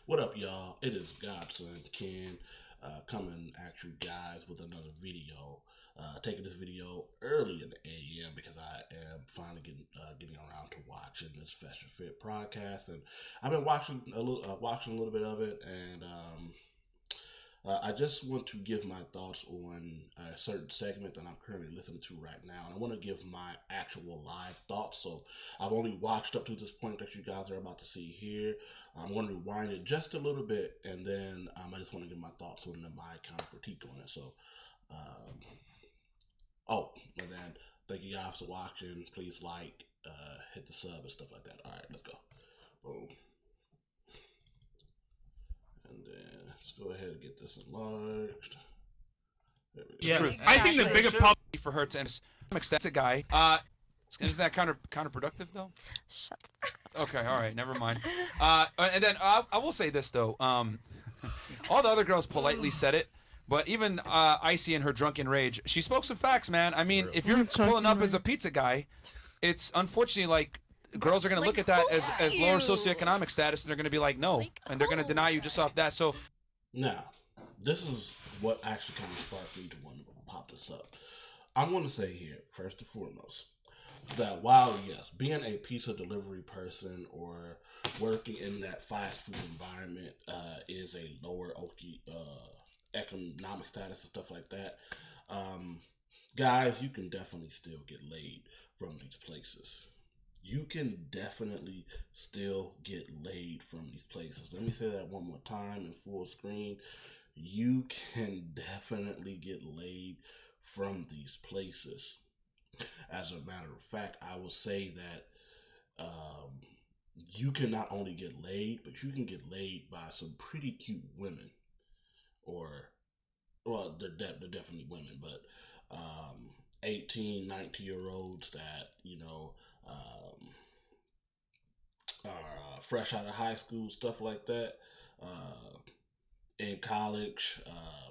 What up, y'all? It is Godson Ken coming at you guys with another video. Taking this video early in the AM because I am finally getting around to watching this Fashion Fit podcast, and I've been watching a little bit of it, and I just want to give my thoughts on a certain segment that I'm currently listening to right now. And I want to give my actual live thoughts. So I've only watched up to this point that you guys are about to see here. I'm going to rewind it just a little bit, and then I just want to give my thoughts on my kind of critique on it. So, um, and then thank you guys for watching. Please hit the sub and stuff like that. All right, let's go. Boom. And then let's go ahead and get this enlarged. There we go. Yeah, Truth. I think the bigger problem For her to that's a guy. Is that counterproductive though? Shut Okay, all right, never mind. And then I will say this though. All the other girls politely said it, but even Icy in her drunken rage, she spoke some facts, man. I mean, if you're pulling up as a pizza guy, it's unfortunately like girls are gonna look at that as lower socioeconomic status, and they're gonna be like, no, and they're gonna deny you just off that. So now, this is what actually kind of sparked me to want to pop this up. I'm going to say here, first and foremost, that while, yes, being a pizza delivery person or working in that fast food environment is a lower economic status and stuff like that, guys, you can definitely still get laid from these places. You can definitely still get laid from these places. Let me say that one more time in full screen. You can definitely get laid from these places. As a matter of fact, I will say that you can not only get laid, but you can get laid by some pretty cute women. Well, they're definitely women, but 18, 19-year-olds that, are fresh out of high school, stuff like that, in college,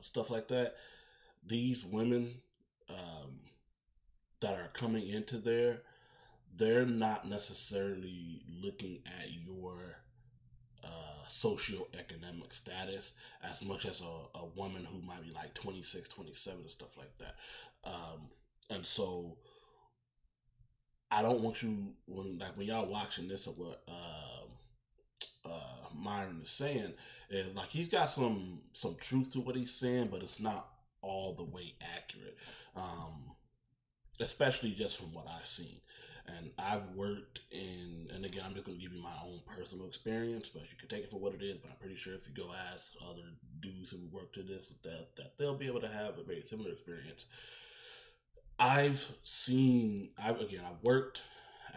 stuff like that. These women that are coming into there, they're not necessarily looking at your socioeconomic status as much as a woman who might be like 26, 27 and stuff like that. And so I don't want you when y'all watching this of what Myron is saying, is like he's got some truth to what he's saying, but it's not all the way accurate. Especially just from what I've seen. And I've worked and again, I'm just going to give you my own personal experience, but you can take it for what it is. But I'm pretty sure if you go ask other dudes who work to this, that they'll be able to have a very similar experience. I've worked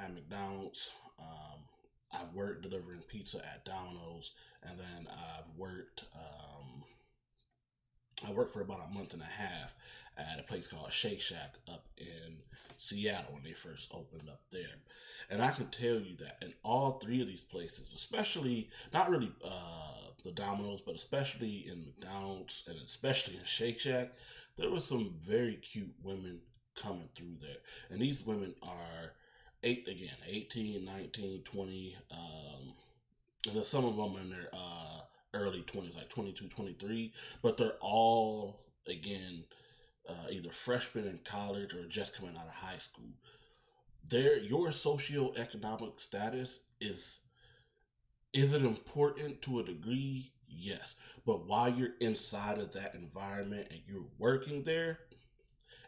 at McDonald's. I've worked delivering pizza at Domino's, and then I worked for about a month and a half at a place called Shake Shack up in Seattle when they first opened up there. And I can tell you that in all three of these places, especially, not really the Domino's, but especially in McDonald's and especially in Shake Shack, there were some very cute women coming through there. And these women are 18, 19, 20. There's some of them in their early 20s, like 22, 23, but they're all, again, either freshmen in college or just coming out of high school. Your socioeconomic status is it important to a degree? Yes. But while you're inside of that environment and you're working there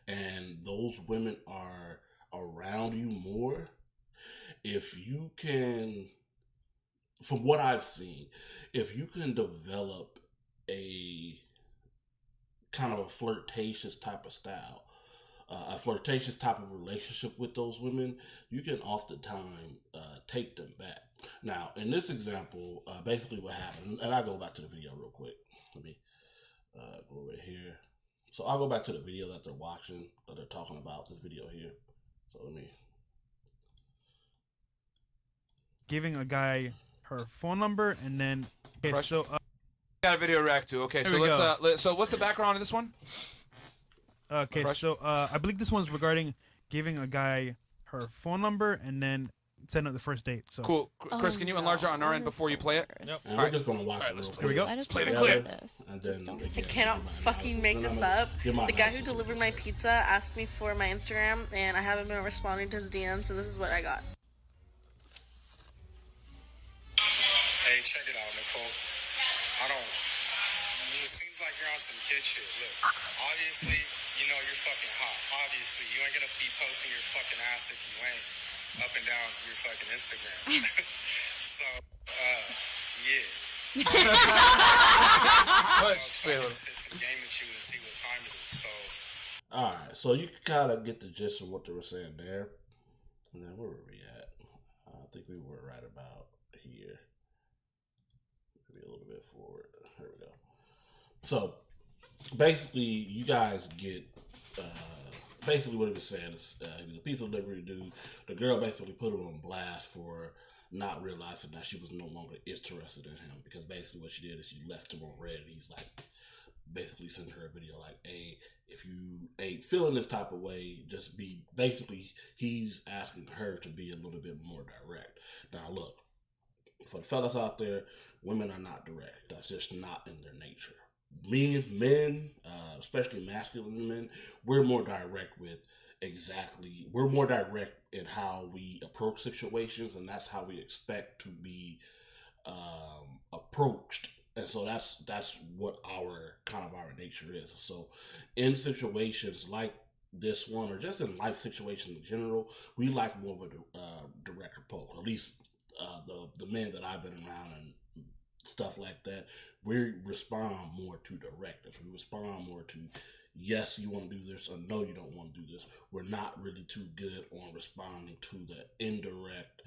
and those women are around you more, if you can, from what I've seen, if you can develop a kind of a flirtatious type of style, a flirtatious type of relationship with those women, you can oftentimes take them back. Now, in this example, basically what happened, and I'll go back to the video real quick. Let me go over here. So I'll go back to the video that they're watching, that they're talking about, this video here. So let me... giving a guy her phone number and then got a video react to. Okay, so so what's the background of this one? I believe this one's regarding giving a guy her phone number and then setting up the first date. So Cool. Chris, can you enlarge it on our end what is before you the play it? worst? And we're just gonna watch it real let's quick. here we go. Why do Let's play the people clip. do this? And Just then don't. again, I cannot give my fucking analysis. make Then this I'm gonna up. give my The guy who analysis delivered in my a second. pizza asked me for my Instagram, and I haven't been responding to his DM, so this is what I got. Hey, check it out, Nicole. I don't. It seems like you're on some kid shit. Look, obviously, you know you're fucking hot. Obviously, you ain't gonna be posting your fucking ass if you ain't up and down your fucking Instagram. So, yeah. So I can spit some game with you to see what time it is. So. All right, so you can kind of get the gist of what they were saying there. And then where were we at? I think we were right about here. Maybe a little bit forward. Here we go. So basically, you guys get basically what he was saying is he was a pizza delivery dude. The girl basically put him on blast for not realizing that she was no longer interested in him, because basically what she did is she left him on red. He's like basically sending her a video like, hey, if you ain't feeling this type of way, just be, basically he's asking her to be a little bit more direct. Now look, for the fellas out there, women are not direct. That's just not in their nature. Men, especially masculine men, we're more direct we're more direct in how we approach situations, and that's how we expect to be approached. And so that's what our nature is. So in situations like this one, or just in life situations in general, we like more of a direct approach. At least the men that I've been around and stuff like that, we respond more to directives. We respond more to, yes, you want to do this, or no, you don't want to do this. We're not really too good on responding to the indirect,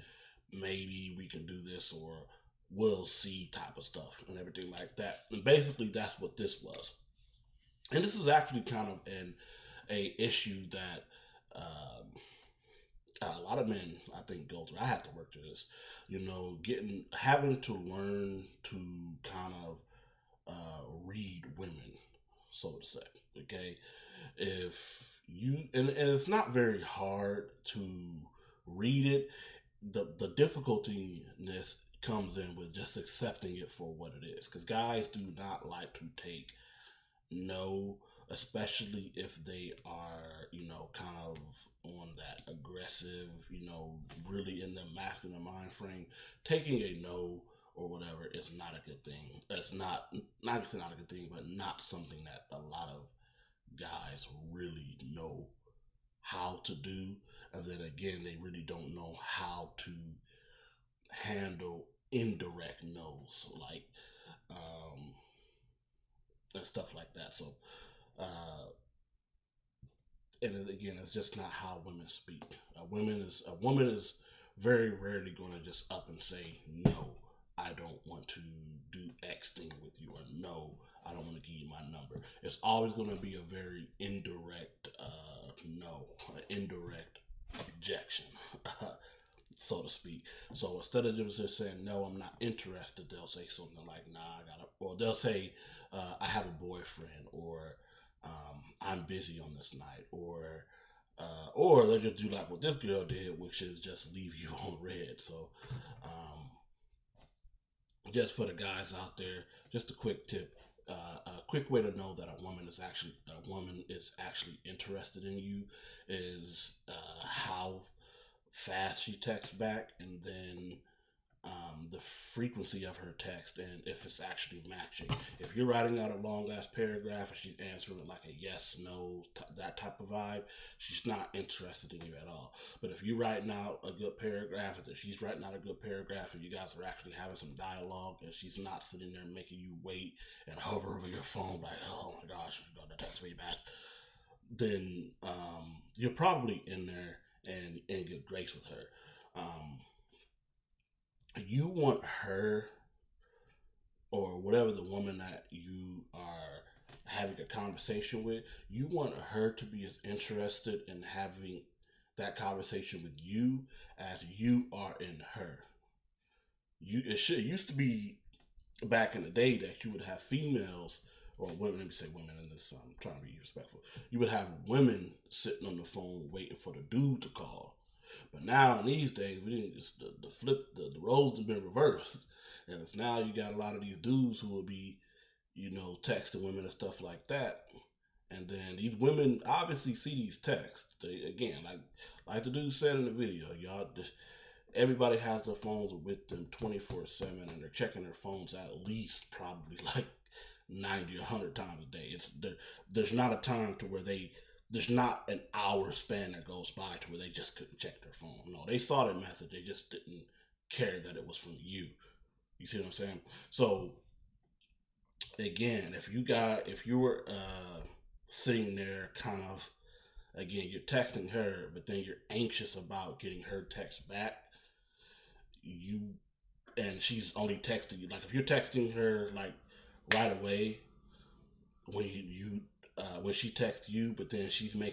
maybe we can do this, or we'll see type of stuff and everything like that. And basically that's what this was. And this is actually kind of a issue that a lot of men, I think, go through. I have to work through this, having to learn to kind of read women, so to say. Okay, if you and it's not very hard to read it. The difficulty in this comes in with just accepting it for what it is, because guys do not like to take no, especially if they are, kind of on that aggressive, really in their masculine mind frame. Taking a no or whatever is not a good thing. That's not not a good thing, but not something that a lot of guys really know how to do. And then again, they really don't know how to handle indirect no's, like and stuff like that. So and again, it's just not how women speak. A woman is very rarely going to just up and say, no, I don't want to do X thing with you, or no, I don't want to give you my number. It's always going to be a very indirect no, indirect objection, so to speak. So instead of just saying, no, I'm not interested, they'll say something like, nah, or they'll say, I have a boyfriend, or I'm busy on this night, or they'll just do like what this girl did, which is just leave you on red. So just for the guys out there, just a quick tip. A quick way to know that a woman is actually interested in you is how fast she texts back, and then the frequency of her text, and if it's actually matching. If you're writing out a long ass paragraph and she's answering it like a yes, no, that type of vibe, she's not interested in you at all. But if you're writing out a good paragraph, and she's writing out a good paragraph, and you guys are actually having some dialogue, and she's not sitting there making you wait and hover over your phone like, oh my gosh, she's gonna text me back, then you're probably in there and in good grace with her. You want her, or whatever the woman that you are having a conversation with, you want her to be as interested in having that conversation with you as you are in her. It used to be back in the day that you would have females, or women, let me say women in this, I'm trying to be respectful. You would have women sitting on the phone waiting for the dude to call. But now in these days, we didn't just the roles have been reversed, and it's now you got a lot of these dudes who will be, texting women and stuff like that, and then these women obviously see these texts. They again, like the dude said in the video, y'all. Everybody has their phones with them 24/7, and they're checking their phones at least probably like 90 or 100 times a day. There's not a time to where there's not an hour span that goes by to where they just couldn't check their phone. No, they saw the message, they just didn't care that it was from you. You see what I'm saying? So again, if you were sitting there kind of, again, you're texting her, but then you're anxious about getting her text back, and she's only texting you, like if you're texting her like right away when when she texts you, but then she's not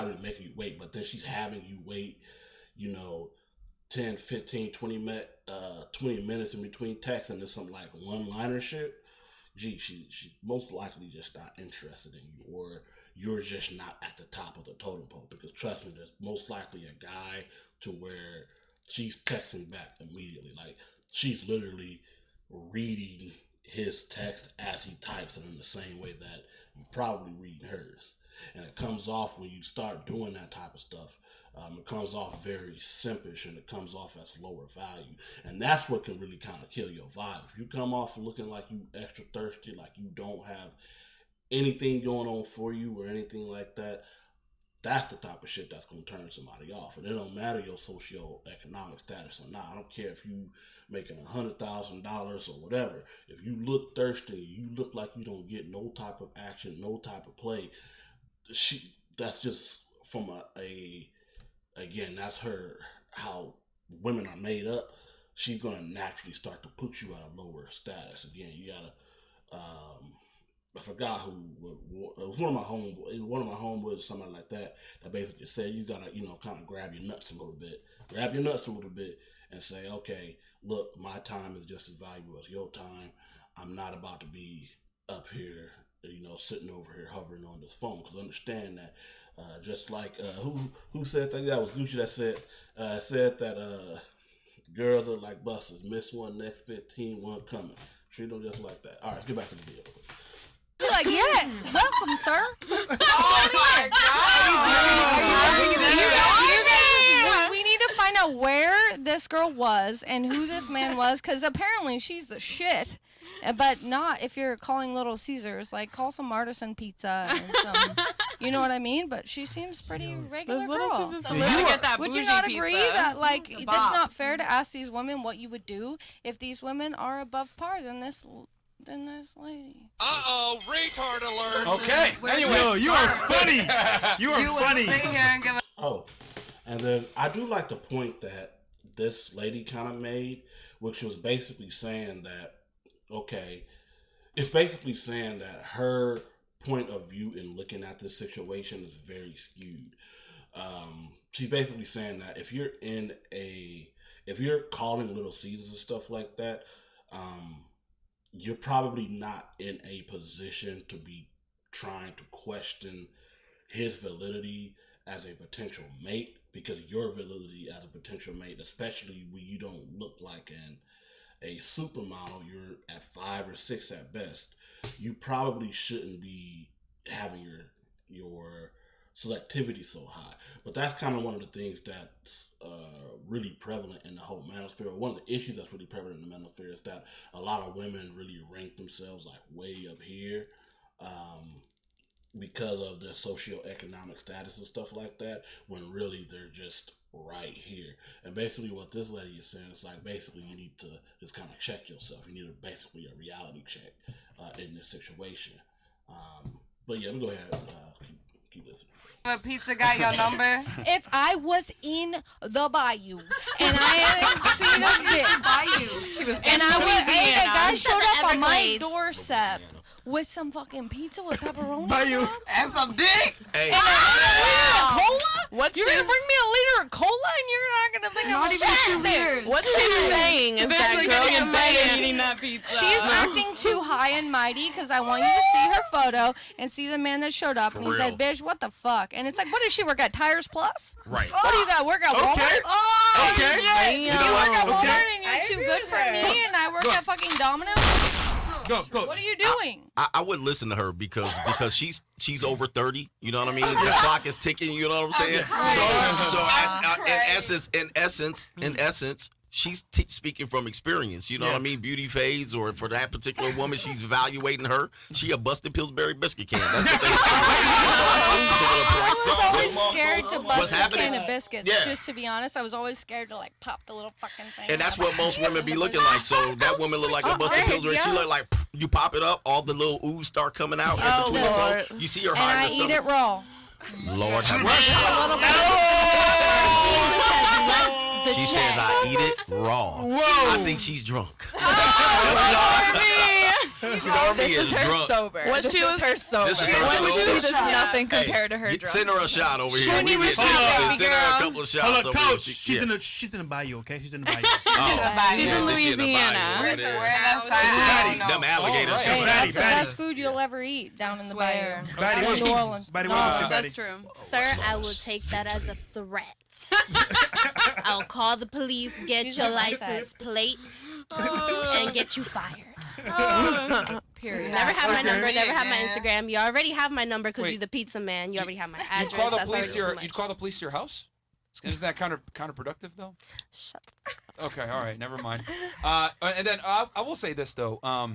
really making you wait, but then she's having you wait, 10, 15, 20 minutes in between texts, and there's some like one-liner shit. She's most likely just not interested in you, or you're just not at the top of the totem pole, because trust me, there's most likely a guy to where she's texting back immediately. Like, she's literally reading his text as he types it in the same way that you probably read hers. And it comes off, when you start doing that type of stuff, it comes off very simpish, and it comes off as lower value. And that's what can really kind of kill your vibe. If you come off looking like you extra thirsty, like you don't have anything going on for you or anything like that, that's the type of shit that's going to turn somebody off. And it don't matter your socioeconomic status or not. I don't care if you making $100,000 or whatever. If you look thirsty, you look like you don't get no type of action, no type of play. That's just from again, that's how women are made up. She's going to naturally start to put you at a lower status. Again, you gotta, I forgot who, it was one of my homeboys, somebody like that basically said you gotta, kind of grab your nuts a little bit and say, okay, look, my time is just as valuable as your time. I'm not about to be up here, sitting over here hovering on this phone, because understand that, just like, who said that? That was Gucci that said that, girls are like buses, miss one, next 15, one coming. Treat them just like that. All right, let's get back to the video. You're like, yes, welcome, sir. Oh my God! We need to find out where this girl was and who this man was, because apparently she's the shit. But not if you're calling Little Caesars. Like, call some artisan pizza and some, you know what I mean? But she seems pretty regular girl. So get that Would you not bougie agree pizza. that, like, it's not fair to ask these women what you would do if these women are above par than this lady? Retard alert. Okay. Anyway, Yo, you are funny. You are funny. Sit here and give And then I do like the point that this lady kind of made, which was basically saying that, okay, it's basically saying that her point of view in looking at this situation is very skewed. She's basically saying that if you're calling Little Caesars and stuff like that, you're probably not in a position to be trying to question his validity as a potential mate, because your validity as a potential mate, especially when you don't look like a supermodel, you're at 5 or 6 at best, you probably shouldn't be having your selectivity so high. But that's kind of one of the things that's really prevalent in the whole manosphere. One of the issues that's really prevalent in the manosphere is that a lot of women really rank themselves like way up here because of their socioeconomic status and stuff like that, when really they're just right here. And basically what this lady is saying is like, basically you need to just kind of check yourself. You need basically a reality check in this situation. But yeah, let me go ahead and keep listening. But pizza got your number. If I was in the bayou and I hadn't seen a dick, Bayou. She was and a guy showed up on my Everglades. doorstep with some fucking pizza with pepperoni. Bayou. dog? And some dick. Hey, Cola? What's You're gonna bring me a liter of cola and you're not gonna think I'm shit? What's she saying? Is that girl eating that pizza? She's acting too high and mighty because I want you to see her photo and see the man that showed up and he said, "Bitch, what the fuck?" And it's like, what does she work at? Tires Plus? right. What do you got? Work at Walmart? Okay. Oh, Okay. shit. You know You work what? at Walmart Okay. and you're too good for me, and I work at fucking Domino's. Go. What are you doing? I would listen to her because she's over 30. You know what I mean? The clock is ticking. You know what I'm saying? In essence, she's speaking from experience. You know what I mean? Beauty fades, or for that particular woman, she's evaluating her. She a busted Pillsbury biscuit can. That's the thing. I was always scared to bust a happening? can of biscuits. Yeah. Just to be honest, I was always scared to like pop the little fucking thing. And that's what most women be looking like. So that woman look like a busted Pillsbury. She look like you pop it up, all the little ooze start coming out in between the Lord. bone. You see her And hiding I her eat stomach. it raw. Lord have A mercy. little bit. She says I eat it raw. Whoa. I think she's drunk. Stormy This is her drunk. sober. What she was her sober. This is her What sober. she was is nothing Hey, compared to her drunk. Send her a shot over here. Shouldn't We even get shot, this. baby Send her a girl. couple of shots Hold up, over coach. here. She's in the bayou, okay? She's in the bayou. She's in Louisiana. Where Where that that Them alligators Right. Hey, coming that's out. the Batty. best food you'll ever eat down in the bayou. Batty, New what Orleans. Batty, No, what you say, That's Batty? true. Sir, I will take that as a threat. I'll call the police, get She's your like that. license plate, and get you fired. Period. Never have my number, never have my man. Instagram. You already have my number because Wait. you're the pizza man. You already have my You'd address. call the That's police already your too much. you'd call the police your house? Isn't that counterproductive though? Shut the fuck up. Okay, all right, never mind. And then I will say this though. All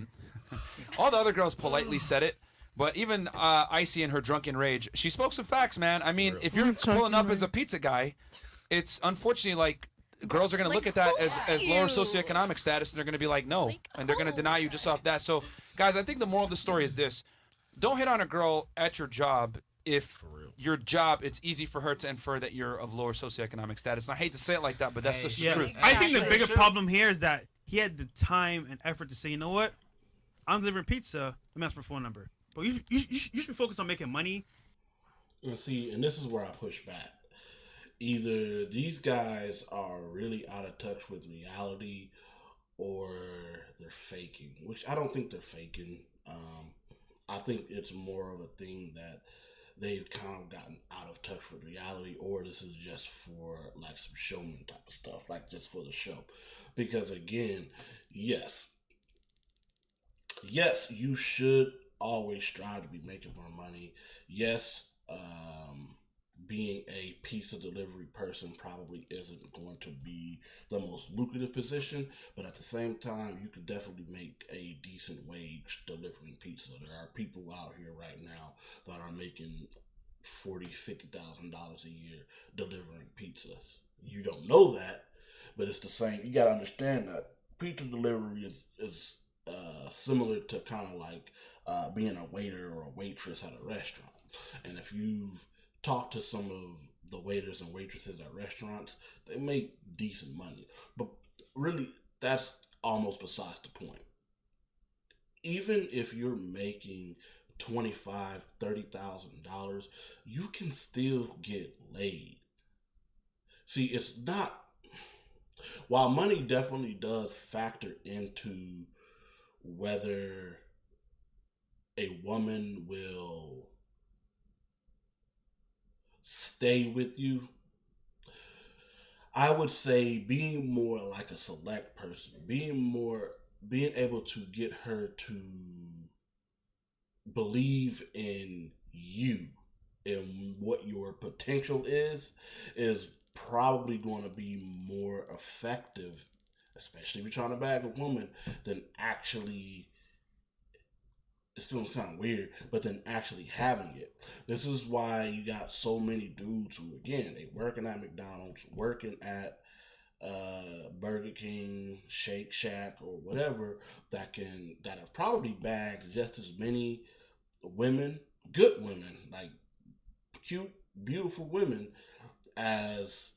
the other girls politely said it, but even Icy in her drunken rage, she spoke some facts, man. I mean, if you're pulling up as a pizza guy, it's unfortunately like girls are going to look at that as lower socioeconomic status, and they're going to be like, no, and they're going to deny you just off that. So, guys, I think the moral of the story is this: don't hit on a girl at your job if your job, it's easy for her to infer that you're of lower socioeconomic status. And I hate to say it like that, but that's just the Yeah, truth. I think the bigger problem here is that he had the time and effort to say, you know what, I'm delivering pizza. Let me ask for a phone number. But you should be focused on making money. And see, and this is where I push back. Either these guys are really out of touch with reality, or they're faking. Which I don't think they're faking. I think it's more of a thing that they've kind of gotten out of touch with reality, or this is just for like some showman type of stuff, like just for the show. Because again, yes, you should always strive to be making more money. Yes, being a pizza delivery person probably isn't going to be the most lucrative position, but at the same time, you could definitely make a decent wage delivering pizza. There are people out here right now that are making $40,000-$50,000 a year delivering pizzas. You don't know that, but it's the same. You got to understand that pizza delivery is similar to kind of like being a waiter or a waitress at a restaurant. And if you've talked to some of the waiters and waitresses at restaurants, they make decent money. But really, that's almost besides the point. Even if you're making $25,000-$30,000, you can still get laid. See, it's not. While money definitely does factor into whether a woman will stay with you, I would say being more like a select person, being able to get her to believe in you and what your potential is probably going to be more effective, especially if you're trying to bag a woman, than actually, it's going to sound weird, but then actually having it. This is why you got so many dudes who, again, they working at McDonald's, working at Burger King, Shake Shack, or whatever, that have probably bagged just as many women, good women, like cute, beautiful women, as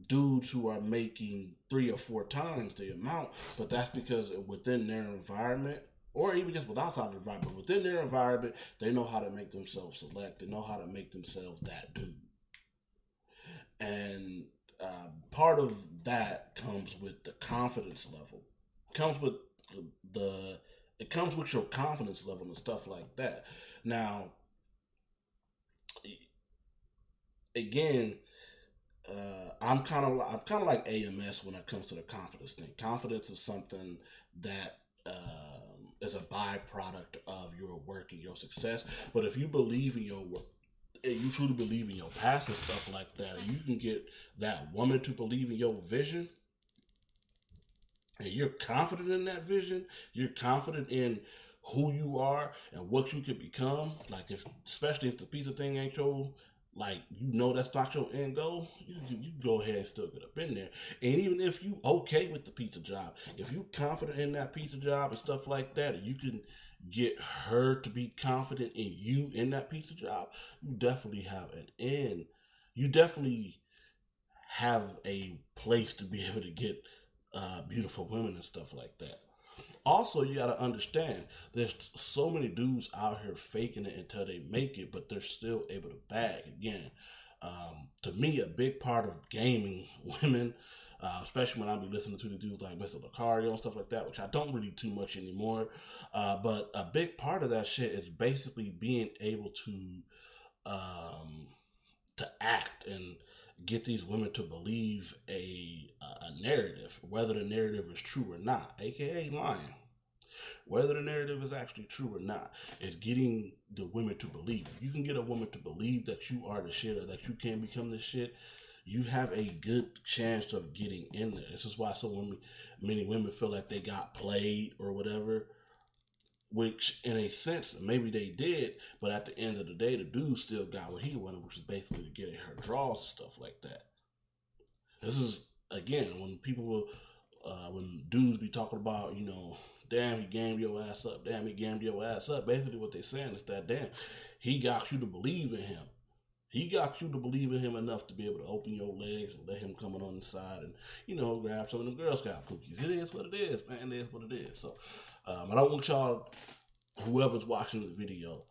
dudes who are making 3 or 4 times the amount. But that's because within their environment, or even just outside the environment, within their environment, they know how to make themselves select. They know how to make themselves that dude. And part of that comes with the confidence level. Comes with it comes with your confidence level and stuff like that. Now, again, I'm kind of like AMS when it comes to the confidence thing. Confidence is something that is a byproduct of your work and your success. But if you believe in your work and you truly believe in your past and stuff like that, and you can get that woman to believe in your vision, and you're confident in that vision, you're confident in who you are and what you could become. Like, especially if the pizza thing ain't your, like, that's not your end goal, you go ahead and still get up in there. And even if you okay with the pizza job, if you confident in that pizza job and stuff like that, and you can get her to be confident in you in that pizza job, you definitely have an end. You definitely have a place to be able to get beautiful women and stuff like that. Also, you got to understand, there's so many dudes out here faking it until they make it, but they're still able to bag. Again, to me, a big part of gaming women, especially when I be listening to the dudes like Mr. Lucario and stuff like that, which I don't really too much anymore, but a big part of that shit is basically being able to act and get these women to believe a narrative, whether the narrative is true or not, aka lying. Whether the narrative is actually true or not, is getting the women to believe. If you can get a woman to believe that you are the shit or that you can become the shit, you have a good chance of getting in there. This is why many women feel like they got played or whatever. Which, in a sense, maybe they did, but at the end of the day, the dude still got what he wanted, which is basically to get at her draws and stuff like that. This is, again, when when dudes be talking about, damn, he gamed your ass up, damn, he gamed your ass up. Basically, what they're saying is that, damn, he got you to believe in him. He got you to believe in him enough to be able to open your legs and let him come on the side and, grab some of them Girl Scout cookies. It is what it is, man. It is what it is. So, I don't want y'all, whoever's watching this video,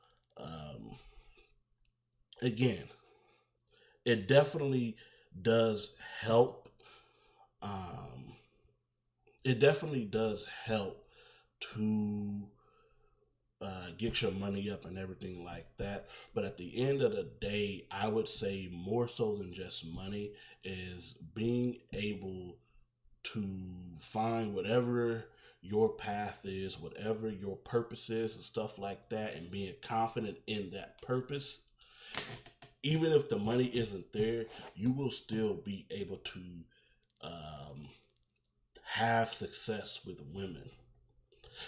again, it definitely does help. It definitely does help to get your money up and everything like that. But at the end of the day, I would say more so than just money is being able to find whatever your path is, whatever your purpose is and stuff like that, and being confident in that purpose. Even if the money isn't there, you will still be able to have success with women.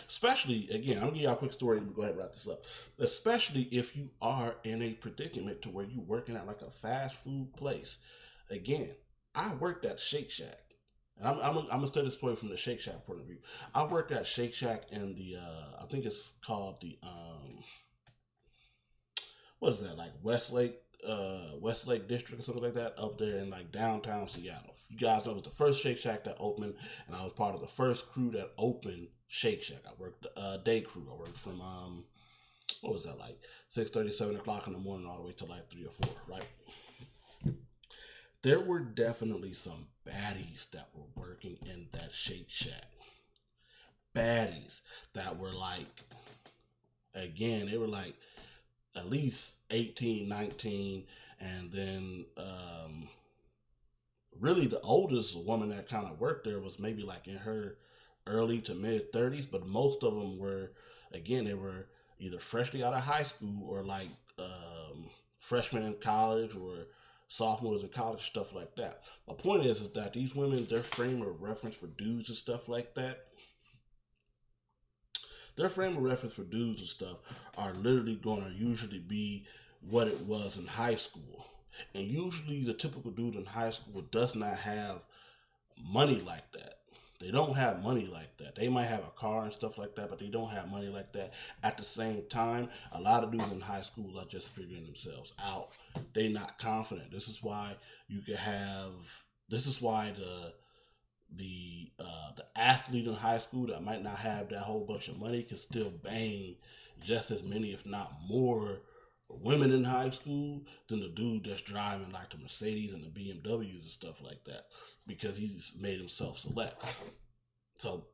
Especially, again, I'm gonna give y'all a quick story and we'll go ahead and wrap this up. Especially if you are in a predicament to where you're working at like a fast food place. Again, I worked at Shake Shack. And I'm gonna study this point from the Shake Shack point of view. I worked at Shake Shack in the I think it's called the what is that, like Westlake District or something like that, up there in like downtown Seattle. You guys know it was the first Shake Shack that opened, and I was part of the first crew that opened Shake Shack. I worked day crew. I worked from what was that, like 6:30, 7 o'clock in the morning all the way to like 3 or 4, right? There were definitely some baddies that were working in that Shake Shack. Baddies that were like, again, they were like at least 18, 19, and then really the oldest woman that kind of worked there was maybe like in her early to mid 30s, but most of them were, again, they were either freshly out of high school or like freshmen in college or sophomores in college, stuff like that. My point is that these women, their frame of reference for dudes and stuff like that, their frame of reference for dudes and stuff are literally going to usually be what it was in high school. And usually the typical dude in high school does not have money like that. They don't have money like that. They might have a car and stuff like that, but they don't have money like that. At the same time, a lot of dudes in high school are just figuring themselves out. They're not confident. This is why the the athlete in high school that might not have that whole bunch of money can still bang just as many, if not more, women in high school than the dude that's driving like the Mercedes and the BMWs and stuff like that, because he's made himself select. So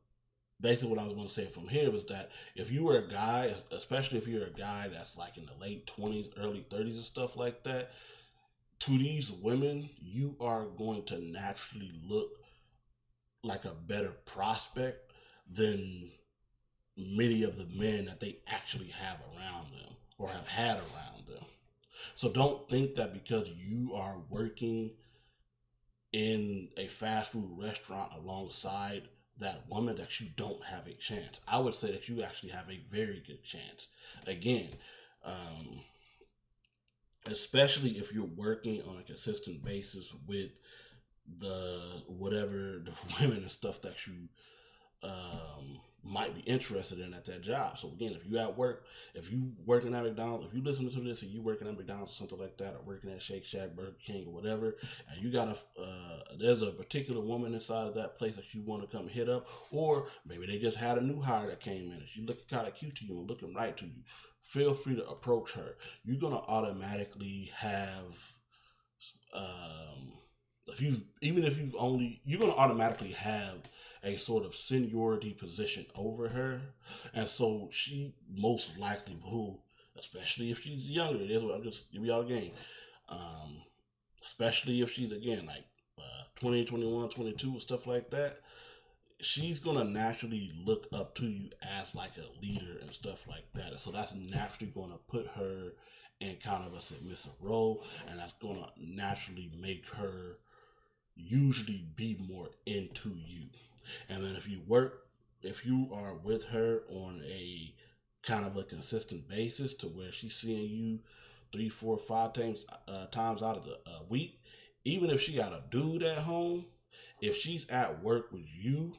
basically what I was going to say from here was that if you were a guy, especially if you're a guy that's like in the late 20s, early 30s and stuff like that, to these women, you are going to naturally look like a better prospect than many of the men that they actually have around them or have had around them. So don't think that because you are working in a fast food restaurant alongside that woman that you don't have a chance. I would say that you actually have a very good chance. Again, especially if you're working on a consistent basis with the women and stuff that you might be interested in at that job. So again, if you at work, if you working at McDonald's, if you listen to this and you working at McDonald's or something like that, or working at Shake Shack, Burger King, or whatever, and you got there's a particular woman inside of that place that you want to come hit up, or maybe they just had a new hire that came in and she's looking kind of cute to you and looking right to you, feel free to approach her. You're gonna automatically have you're gonna automatically have a sort of seniority position over her, and so she most likely will, especially if she's younger. That's what I'm just give y'all a game. Especially if she's again like 20, 21, 22, and stuff like that. She's gonna naturally look up to you as like a leader and stuff like that. And so that's naturally gonna put her in kind of a submissive role, and that's gonna naturally make her usually be more into you. And then if you are with her on a kind of a consistent basis to where she's seeing you 3, 4, 5 times out of the week, even if she got a dude at home, if she's at work with you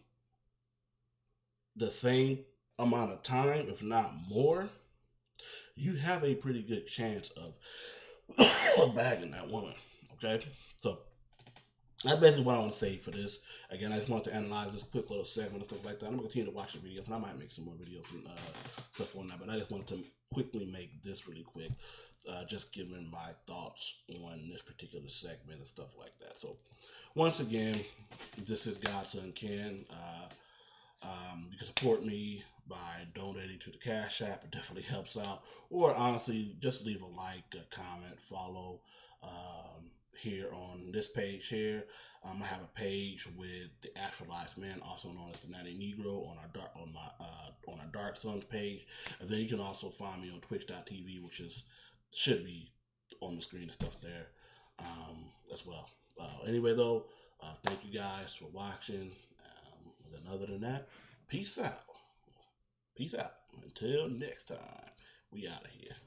the same amount of time, if not more, you have a pretty good chance of bagging that woman. Okay, so that's basically what I want to say for this. Again, I just wanted to analyze this quick little segment and stuff like that. I'm going to continue to watch the videos, and I might make some more videos and stuff on that. But I just wanted to quickly make this really quick, just giving my thoughts on this particular segment and stuff like that. So, once again, this is Godson Ken. You can support me by donating to the Cash App. It definitely helps out. Or honestly, just leave a like, a comment, follow. Here on this page here, I have a page with the Actualized Man, also known as the Natty Negro, on our Dark Sons page, and then you can also find me on Twitch.tv, which should be on the screen and stuff there as well. Anyway, though, thank you guys for watching. Then other than that, peace out. Peace out. Until next time, we out of here.